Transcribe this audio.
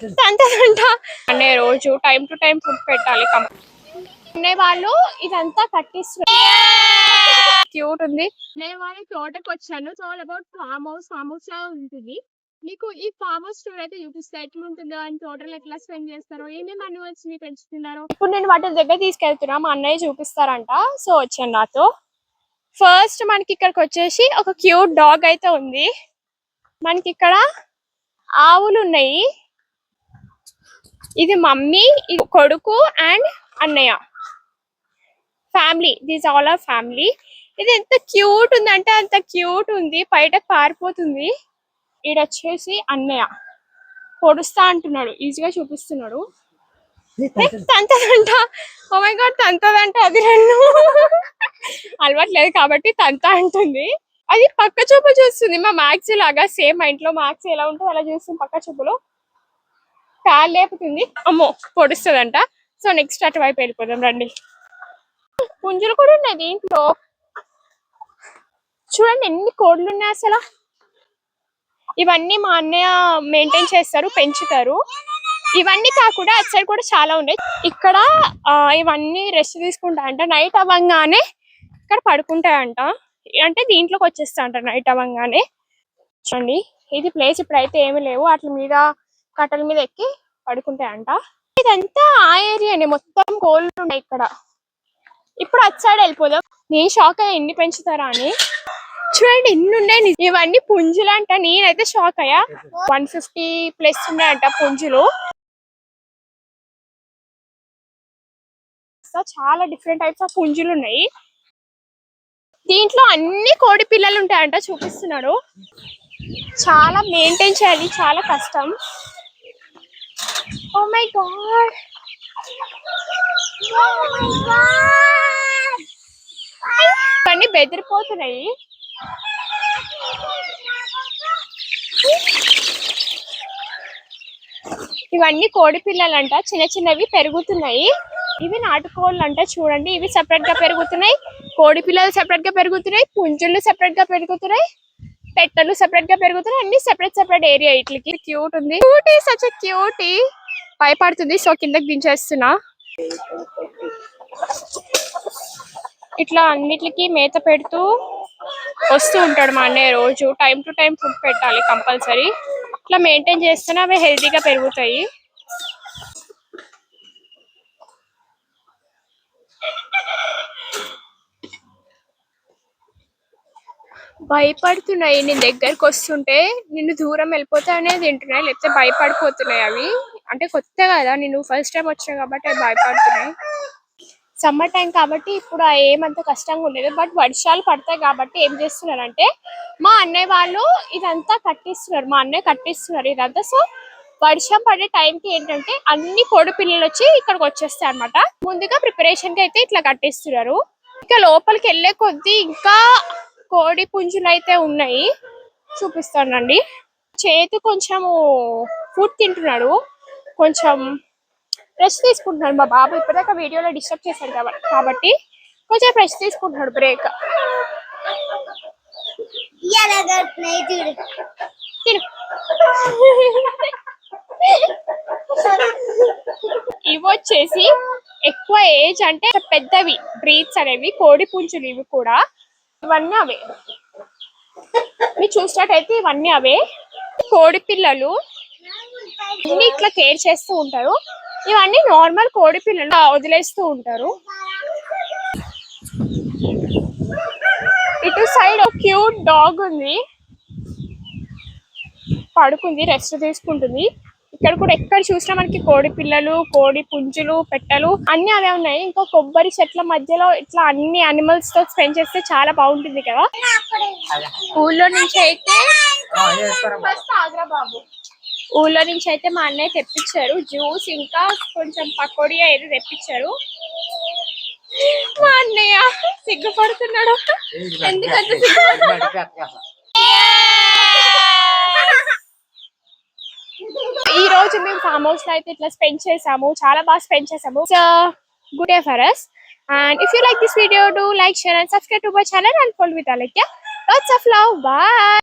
అంతదంట అనే రోజు time to time food పెట్టాలి. అనే వాళ్ళు ఇదంతా కట్టిస్తారు. క్యూట్ ఉంది. నేను వాళ్ళ తోటకు వచ్చాను. సో అబౌట్ ఫామ్ హౌస్ లా ఉంటుంది. మీకు ఈ ఫామ్ హౌస్ టూర్ అయితే చూపిస్తా ఎట్లా ఉంటుందో అని తోటలు ఎట్లా స్పెండ్ చేస్తారో ఏమేమి అనిమల్స్ ని పెంచుతున్నారో. ఇప్పుడు నేను వాటి దగ్గర తీసుకెళ్తున్నా. మా అన్నయ్య చూపిస్తారంట. సో వచ్చాను నాతో. ఫస్ట్ మనకి ఇక్కడికి వచ్చేసి ఒక క్యూట్ డాగ్ అయితే ఉంది. మనకి ఇక్కడ ఆవులు ఉన్నాయి. ఇది మమ్మీ, ఇది కొడుకు అండ్ అన్నయ్య family. This all are family. ఇది ఎంత క్యూట్ ఉంది అంటే అంత క్యూట్ ఉంది. బయట పారిపోతుంది. ఈడొచ్చేసి అన్నయ్య పొడుస్తా అంటున్నాడు. ఈజీగా చూపిస్తున్నాడు. తంతదంట. ఓ మై గాడ్ తంతదంట. అది నన్ను అలవాట్లేదు కాబట్టి తంత అంటుంది. అది పక్క చూపు చూస్తుంది. మా మ్యాక్సీ లాగా సేమ్ మా ఇంట్లో మ్యాక్సీ ఎలా ఉంటుందో అలా చూస్తుంది. పక్క చూపులో కాలు లేపుతుంది. అమ్మో పొడుస్తుందంట. సో నెక్స్ట్ అటువైపు వెళ్ళిపోదాం రండి. పుంజులు కూడా ఉన్నాయి దీంట్లో. చూడండి ఎన్ని కోడ్లు ఉన్నాయి అసలు. ఇవన్నీ మా అన్నయ్య మెయింటైన్ చేస్తారు, పెంచుతారు. ఇవన్నీ కాకుండా అటు సైడ్ కూడా చాలా ఉన్నాయి. ఇక్కడ ఇవన్నీ రెస్ట్ తీసుకుంటాయంట. నైట్ అవ్వగానే ఇక్కడ పడుకుంటాయంట. అంటే దీంట్లోకి వచ్చేస్తాయంట నైట్ అవ్వగానే. చూడండి ఇది ప్లేస్ ఇప్పుడైతే ఏమి లేవు. అట్ల మీద కట్టల మీద ఎక్కి పడుకుంటాయంట. ఇదంతా ఆ ఏరియానే, మొత్తం కోళ్ళు ఉన్నాయి ఇక్కడ. ఇప్పుడు అటు సైడ్ వెళ్ళిపోదాం. నేను షాక్ అయ్యా ఎన్ని పెంచుతారా అని. చూడండి ఎన్ని ఉన్నాయి. ఇవన్నీ పుంజులు అంట. నేనైతే షాక్ అయ్యా. 150+ ఉన్నాయంట పుంజులు. చాలా డిఫరెంట్ టైప్స్ ఆఫ్ పుంజులు ఉన్నాయి. దీంట్లో అన్ని కోడి పిల్లలు ఉంటాయంట. చూపిస్తున్నాడు. చాలా మెయింటైన్ చేయాలి, చాలా కష్టం. ఓ మై గాడ్ ఇవన్నీ బెదిరిపోతున్నాయి. ఇవన్నీ కోడి పిల్లలు అంట. చిన్న చిన్నవి పెరుగుతున్నాయి. ఇవి నాటుకోళ్ళు అంట. చూడండి ఇవి సెపరేట్ గా పెరుగుతున్నాయి. కోడి పిల్లలు సెపరేట్ గా పెరుగుతున్నాయి. పుంజులు సెపరేట్ గా పెరుగుతున్నాయి. పెట్టలు సెపరేట్ గా పెరుగుతున్నాయి. అన్ని సెపరేట్ ఏరియా. ఇట్లకి క్యూట్ ఉంది. Cutie such cutie. భయపడుతుంది. సో కిందకి దించేస్తున్నా. ఇట్లా అన్నిటికి మేత పెడుతూ వస్తూ ఉంటాడు మా అన్నయ్య. రోజు టైం టు టైం ఫుడ్ పెట్టాలి కంపల్సరీ. ఇట్లా మెయింటైన్ చేస్తేనే అవి హెల్తీగా పెరుగుతాయి. భయపడుతున్నాయి. నేను దగ్గరకు వస్తుంటే నిన్ను దూరం వెళ్ళిపోతా అనేది తింటున్నాయి. లేకపోతే భయపడిపోతున్నాయి అవి. అంటే కొత్త కదా, నేను ఫస్ట్ టైం వచ్చాను కాబట్టి అవి భయపడుతున్నాయి. సమ్మర్ టైం కాబట్టి ఇప్పుడు ఏమంత కష్టంగా ఉండేది. బట్ వర్షాలు పడతాయి కాబట్టి ఏం చేస్తున్నారంటే మా అన్నయ్య వాళ్ళు ఇదంతా కట్టిస్తున్నారు. మా అన్నయ్య కట్టిస్తున్నారు ఇదంతా. సో వర్షం పడే టైంకి ఏంటంటే అన్ని కోడి పిల్లలు వచ్చి ఇక్కడికి వచ్చేస్తాయి అనమాట. ముందుగా ప్రిపరేషన్ కి అయితే ఇట్లా కట్టిస్తున్నారు. ఇంకా లోపలికి వెళ్ళే కొద్దీ ఇంకా కోడి పుంజులు అయితే ఉన్నాయి. చూపిస్తానండి. చేతు కొంచెము ఫుడ్ తింటున్నాడు. కొంచెం రెస్ట్ తీసుకుంటున్నాడు మా బాబు. ఇప్పటిదాకా వీడియోలో డిస్టర్బ్ చేశాడు కాబట్టి కొంచెం రెస్ట్ తీసుకుంటున్నాడు. బ్రేక్. ఇవి వచ్చేసి ఎక్కువ ఏజ్ అంటే పెద్దవి బ్రీడ్స్ అనేవి కోడి పుంజులు. ఇవి కూడా ఇవన్నీ అవే. మీరు చూసినట్టయితే ఇవన్నీ అవే కోడి పిల్లలు. అన్ని ఇట్లా కేర్ చేస్తూ ఉంటారు. ఇవన్నీ నార్మల్ కోడి పిల్లలు వదిలేస్తూ ఉంటారు. ఇటు సైడ్ క్యూట్ డాగ్ ఉంది. పడుకుంది, రెస్ట్ తీసుకుంటుంది. ఇక్కడ కూడా ఎక్కడ చూసినా మనకి కోడి పిల్లలు, కోడి పుంజులు, పెట్టలు అన్ని అవే ఉన్నాయి. ఇంకా కొబ్బరి చెట్ల మధ్యలో ఇట్లా అన్ని అనిమల్స్ తో స్పెండ్ చేస్తే చాలా బాగుంటుంది కదా. ఊళ్ళో నుంచి అయితే ఊళ్ళో నుంచి అయితే మా అన్నయ్య తెప్పించారు జ్యూస్, ఇంకా కొంచెం పకోడీ ఏదో తెప్పించారు. మా అన్నయ్య సిగ్గుపడుతున్నాడు. ఎందుకంటే ఈ రోజు మేము ఫామ్ హౌస్ లో అయితే ఇట్లా స్పెండ్ చేసాము. చాలా బాగా స్పెండ్ చేసాము. So good day for us. And if you like this video, do like, share and subscribe to my channel and follow with Alekya. Lots of love. Bye.